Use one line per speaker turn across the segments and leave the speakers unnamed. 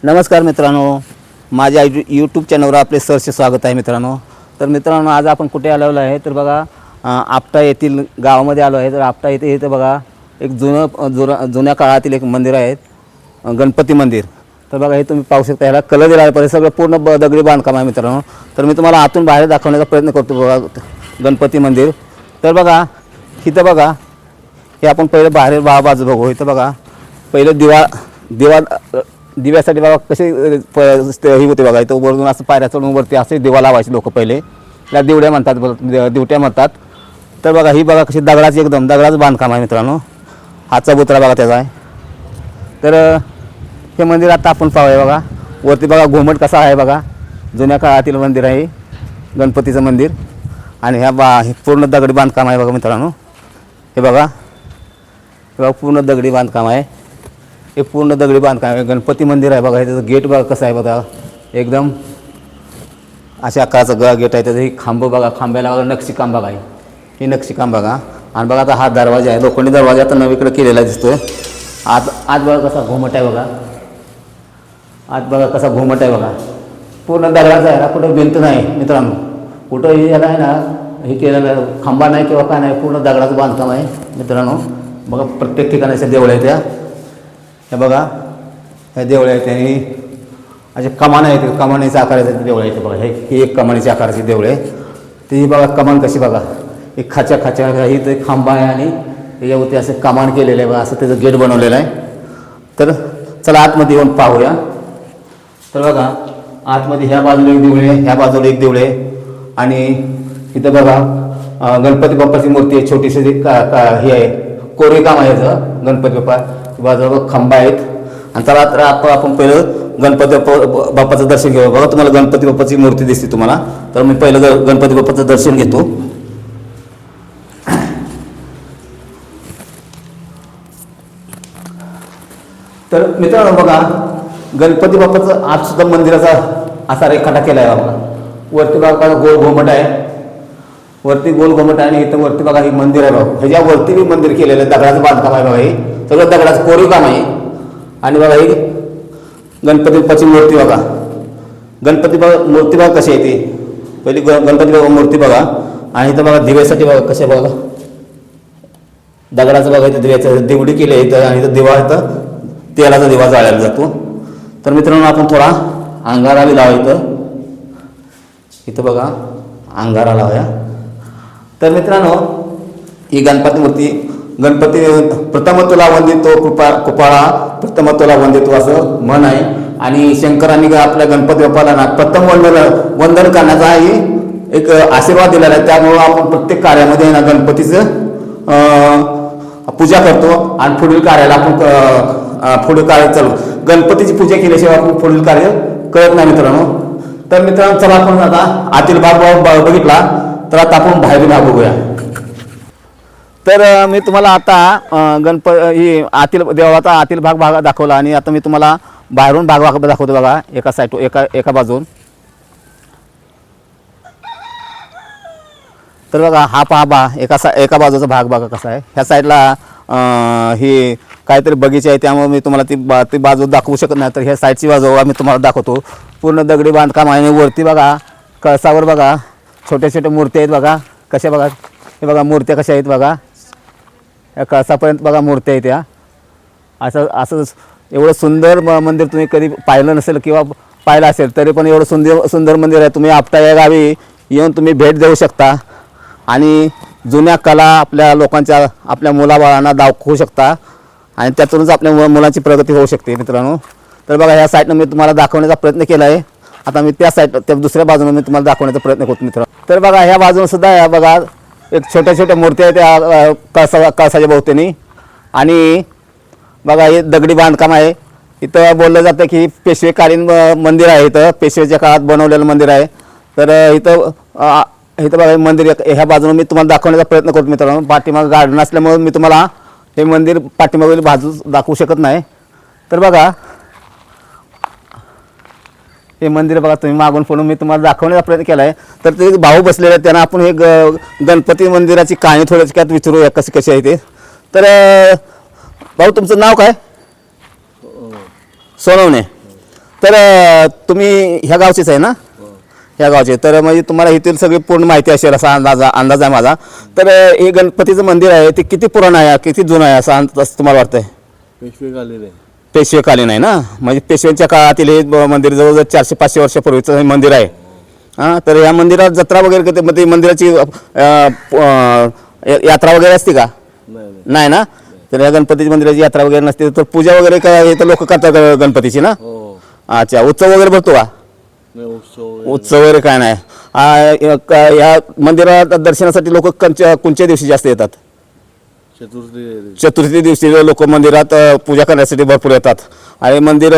नमस्कार मित्रांनो, माझ्या यूट्यूब चॅनलवर आपले सहर्ष स्वागत आहे मित्रांनो. तर मित्रांनो, आज आपण कुठे आलेलो आहे तर बघा आपटा येथील गावामध्ये आलो आहे. तर आपटा येथे इथं बघा एक जुन्या काळातील एक मंदिर आहे, गणपती मंदिर. तर बघा हे तुम्ही पाहू शकता, ह्याला कलर दिला आहे, सगळं पूर्ण दगडी बांधकाम आहे मित्रांनो. तर मी तुम्हाला आतून बाहेर दाखवण्याचा प्रयत्न करतो बघा गणपती मंदिर. तर बघा इथं बघा, हे आपण पहिले बाहेर बाजू बघू. इथं बघा पहिले दिव्यासाठी बघा कसे ही होते बघा. इथं वरून असं पायऱ्या चढून वरती असे दिवा लावायचे लोक पहिले, त्या दिवड्या म्हणतात, दिवट्या म्हणतात. तर बघा ही बघा कशी दगडाची एकदम दगडाचं बांधकाम आहे मित्रांनो. हा चबुतरा बघा त्याचा आहे. तर हे मंदिर आता आपण पाहूया. बघा वरती बघा घुमट कसा आहे बघा, जुन्या काळातील मंदिर आहे गणपतीचं मंदिर. आणि हे पूर्ण दगडी बांधकाम आहे बघा मित्रांनो. हे बघा पूर्ण दगडी बांधकाम आहे, हे पूर्ण दगडी बांधकाम आहे, गणपती मंदिर आहे बघा. हे त्याचं गेट बघा कसं आहे बघा, एकदम अशा आकाराचं गेट आहे. त्याचं हे खांब बघा, खांब्याला बघा नक्षीकाम बघा, हे नक्षीकाम बघा. आणि बघा आता हा दरवाजा आहे, लोखंडी दरवाजा आता नवीकडे केलेला दिसतोय. आत बघा कसा घुमट आहे बघा, आत बघा कसा घुमट आहे बघा. पूर्ण दगडाचा आहे ना, कुठं भिंत नाही मित्रांनो, कुठं हे याला आहे ना हे केलेलं खांबा नाही किंवा काय नाही, पूर्ण दगडाचं बांधकाम आहे मित्रांनो. बघा प्रत्येक ठिकाणी अशा देवळ्या आहेत, हे बघा ह्या देवळ्या आहेत आणि असे कमान आहेत, कमानीच्या आकाराचे देवळे आहेत बघा. ही एक कमानीच्या आकाराची देवळे आहे. ती बघा कमान कशी बघा, एक खाच्या ही ते खांबा आहे आणि त्याच्यावरती असं कमान केलेलं आहे बघा, असं त्याचं गेट बनवलेलं आहे. तर चला आतमध्ये येऊन पाहूया. तर बघा आतमध्ये ह्या बाजूला एक देवळे, ह्या बाजूला एक देवळे आणि इथं बघा गणपती बाप्पाची मूर्ती आहे, छोटीशी ही आहे, कोरीव काम आहे याचं गणपती बाप्पा. बाजूला खंबा आहेत. आणि चला तर आपण पहिलं गणपती बाप्पाचं दर्शन घेऊ. बघा तुम्हाला गणपती बाप्पाची मूर्ती दिसते तुम्हाला, तर मी पहिलं गणपती बाप्पाचं दर्शन घेतो. तर मित्रांनो बघा गणपती बाप्पाचं आज सुद्धा मंदिराचा असा रेखाटा केला आहे बघा. वरती बघा गोल घुमट आहे, वरती गोल घुमट आहे आणि इथं वरती बघा ही मंदिर आहे बघा. ह्याच्यावरती मी मंदिर केलेलं आहे, दगडाचं बांधकाम आहे बघा. हे सगळं दगडाचं कोरीव काम आहे. आणि बघा ही गणपती बाप्पाची मूर्ती बघा, गणपती मूर्ती बघा कशी आहे ती. पहिली गणपती बाबा मूर्ती बघा. आणि इथं बघा दिव्यासाठी बघा कसे बघा, दगडाचं बघा इथं दिव्याचं दिवडी केली आहे इथं. आणि इथं दिवा इथं तेलाचा दिवा जाळायला जातो. तर मित्रांनो आपण थोडा अंगारा लावा इथं बघा, अंगारा लावूया. तर मित्रांनो ही गणपती मूर्ती, गणपती प्रथम तुला वंदितो कृपाळा प्रथम तुला वंदितो असं म्हण आहे. आणि शंकरांनी आपल्या गणपती बाप्पाला ना प्रथम वंदन करण्याचाही एक आशीर्वाद दिलेला आहे. त्यामुळं आपण प्रत्येक कार्यामध्ये ना गणपतीचं पूजा करतो आणि पुढील कार्याला आपण पुढील कार्य चालू. गणपतीची पूजा केल्याशिवाय आपण पुढील कार्य करत नाही मित्रांनो. तर मित्रांनो चला आपण आता आतील भाग बघितला, तर आता आपण बाहेरील भाग बघूया. तर मी तुम्हाला आता ही आतील देवळाचा आतील भाग दाखवला आणि आता मी तुम्हाला बाहेरून भाग दाखवतो बघा. एका साईड एका बाजून. तर बघा हा पहा एका बाजूचा भाग बघा कसा आहे. ह्या साईडला ही काहीतरी बगीचा आहे, त्यामुळे मी तुम्हाला ती बाजू दाखवू शकत नाही. तर ह्या साईडची बाजू मी तुम्हाला दाखवतो. पूर्ण दगडी बांधकाम आहे. आणि वरती बघा कळसावर बघा छोट्या छोट्या मूर्ती आहेत बघा कशा बघा. हे बघा मूर्त्या कशा आहेत बघा, या कळसापर्यंत बघा मूर्त्या आहेत. या असं एवढं सुंदर मंदिर तुम्ही कधी पाहिलं नसेल किंवा पाहिलं असेल तरी पण एवढं सुंदर मंदिर आहे. तुम्ही आपटा या गावी येऊन तुम्ही भेट देऊ शकता आणि जुन्या कला आपल्या लोकांच्या आपल्या मुलाबाळांना दाखवू शकता आणि त्यातूनच आपल्या मुलांची प्रगती होऊ शकते मित्रांनो. तर बघा ह्या साईडनं मी तुम्हाला दाखवण्याचा प्रयत्न केला आहे. आता मी त्या दुसऱ्या बाजूने मी तुम्हाला दाखवण्याचा प्रयत्न करतो मित्रांनो. तर बघा ह्या बाजूने सुद्धा या बघा एक छोट्या मूर्त्या आहेत त्या कळसाच्या भोवतीने. आणि बघा हे दगडी बांधकाम आहे. इथं बोललं जातं की पेशवेकालीन मंदिर आहे, इथं पेशवेच्या काळात बनवलेलं मंदिर आहे. तर इथं बघा मंदिर ह्या बाजूने मी तुम्हाला दाखवण्याचा प्रयत्न करतो मित्रांनो. पाठीमागं गार्डन असल्यामुळे मी तुम्हाला हे मंदिर पाठीमागील बाजू दाखवू शकत नाही. तर बघा हे मंदिर बघा तुम्ही मागून पुढून मी तुम्हाला दाखवण्याचा प्रयत्न केला आहे. तर ते भाऊ बसलेले आहेत, त्यांना आपण हे गणपती मंदिराची कहाणी थोडक्यात विचारूया कशी आहे ते. तर भाऊ तुमचं नाव काय? सोनवणे. तर तुम्ही ह्या गावचेच आहे ना? ह्या गावचे. तर म्हणजे तुम्हाला इथली सगळी पूर्ण माहिती असेल असा अंदाज आहे माझा. तर हे गणपतीचं मंदिर आहे ते किती पुराण आहे, किती जुनं आहे असं तुम्हाला वाटतंय?
पेशवेकालीन आहे.
पेशवेकालीन आहे ना? म्हणजे पेशव्यांच्या काळातील हे मंदिर जवळजवळ 400-500 वर्षापूर्वीचं हे मंदिर आहे. हां, तर या मंदिरात जत्रा वगैरे कधी म्हणजे मंदिराची यात्रा वगैरे असते का? नाही ना? तर या गणपतीची मंदिराची यात्रा वगैरे नसते. तर पूजा वगैरे काय हे तर लोक करतात गणपतीची ना?
हो.
अच्छा, उत्सव वगैरे भरतो का?
नाही, उत्सव
उत्सव वगैरे काय नाही. या मंदिरात दर्शनासाठी लोक कोणत्या दिवशी जास्त येतात? चतुर्थी दिवशी लोक मंदिरात पूजा करण्यासाठी भरपूर येतात. आणि मंदिर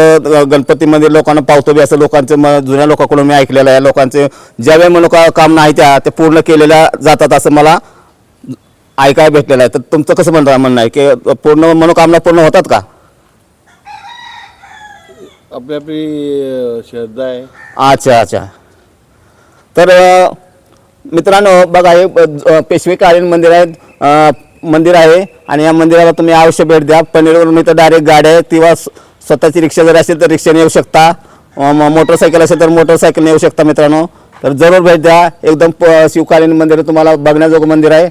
गणपती मंदिर लोकांना पावतो बी असं लोकांचं जुन्या लोकांकडून मी ऐकलेलं आहे. लोकांचे ज्या वेळी मनोकामना आहेत त्या पूर्ण केलेल्या जातात असं मला ऐकायला भेटलेलं आहे. तर तुमचं कसं म्हणणं आहे की पूर्ण मनोकामना पूर्ण होतात का?
आपली आपली श्रद्धा आहे.
अच्छा. तर मित्रांनो बघा हे पेशवेकालीन मंदिर आहे आणि या मंदिराला तुम्ही अवश्य भेट द्या. पनवेलवरून इथं डायरेक्ट गाड्या आहेत किंवा स्वतःची रिक्षा जर असेल तर रिक्षाने येऊ शकता. मोटरसायकल असेल तर मोटरसायकलने येऊ शकता मित्रांनो. तर जरूर भेट द्या. एकदम शिवकालीन मंदिर तुम्हाला बघण्याजोगं मंदिर आहे.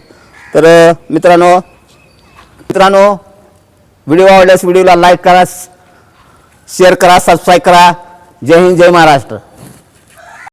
तर मित्रांनो व्हिडिओ आवडल्यास व्हिडिओला लाईक करा, शेअर करा, सबस्क्राईब करा. जय हिंद, जय महाराष्ट्र.